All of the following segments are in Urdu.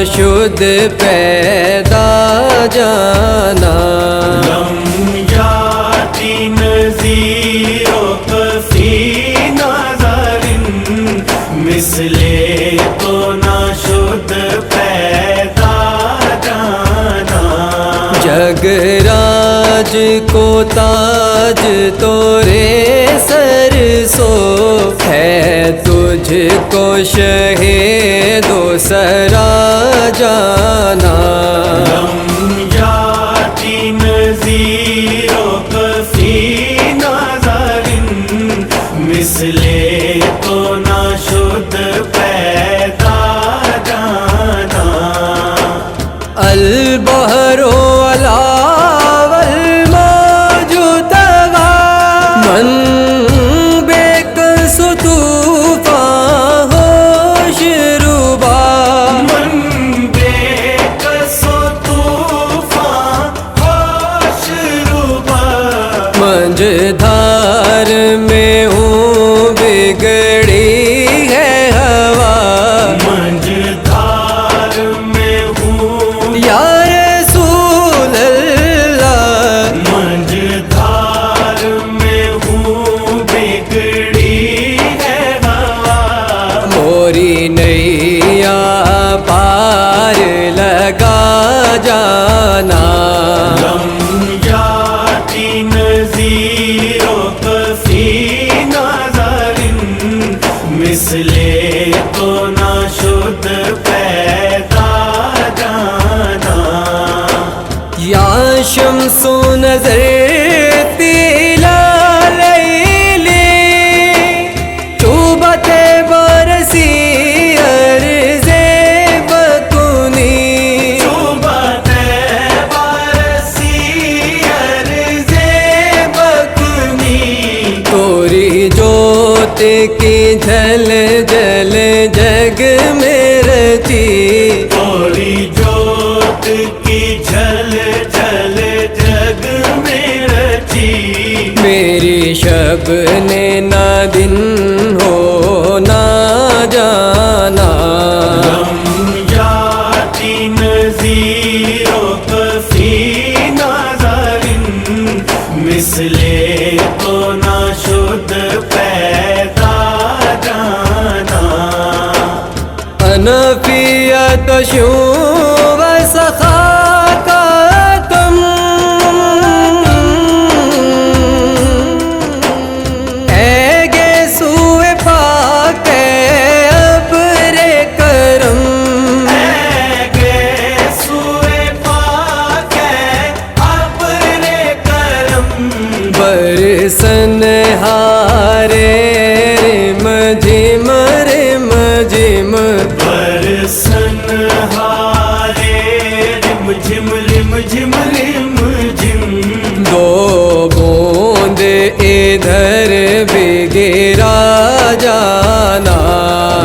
شد پیدا جانا لم یاتی نذیر فی نظر مثل تو نہ شد پیدا جانا جگ راج کو تاج تورے سر سو ہے تجھ کو شہید و سرا جانا لم یاتی نذیر فی نظر مثل تو نہ شد پیدا جانا البحر علا والموج طغی من بے کس طوفان ہوش ربا من بے کس طوفان ہوش ربا منجدھار میں ہوں بگڑی ہے ہوا منجدھار میں ہوں یا رسول اللہ منجدھار میں ہوں بگڑی ہے ہوا موری نیا پار لگا جانا لم یاتی نذیر فی نظر مثل تو نہ شد پیدا جانا یا شمس و نظر تیلا لیلی چوبت برسی عرض بکنی صوبت برسی عرض بکنی توری جوت کی جھل جل جگ میں رچی توری جوت کی جھل جھل جگ میں رچی میری شب نے نہ دن ہو نہ جانا لم یاتی نذیر فی نظر مثل تو نہ شد پیدا جانا انفیت شو و سخا کا کم اے گے سوئے پاک ابر کرم اے گے سوئے پاک ابر کرم برسن ہارے رم جھم رم جھم برسن ہارے رم جھم رم جھم رم جھم دو بوند ادھر بھی گرا جانا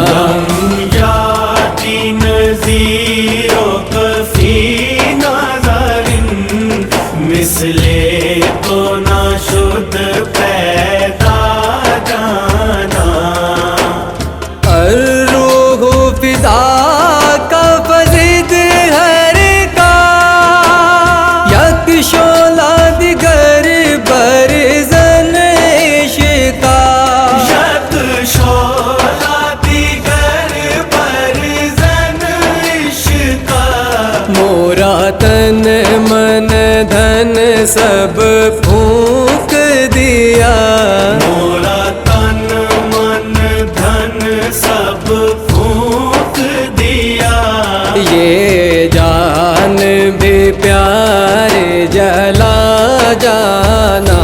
لم یاتی نذیر فی نظر مثل تو نہ شد پیدا جانا الروح فدا کا فضد ہر کا یک شعلہ دیگر برزن عشقا یک شعلہ دیگر برزن عشقا مورا تن من دھن سب پھونک دیا مورا تن من دھن سب پھونک دیا یہ جان بھی پیارے جلا جانا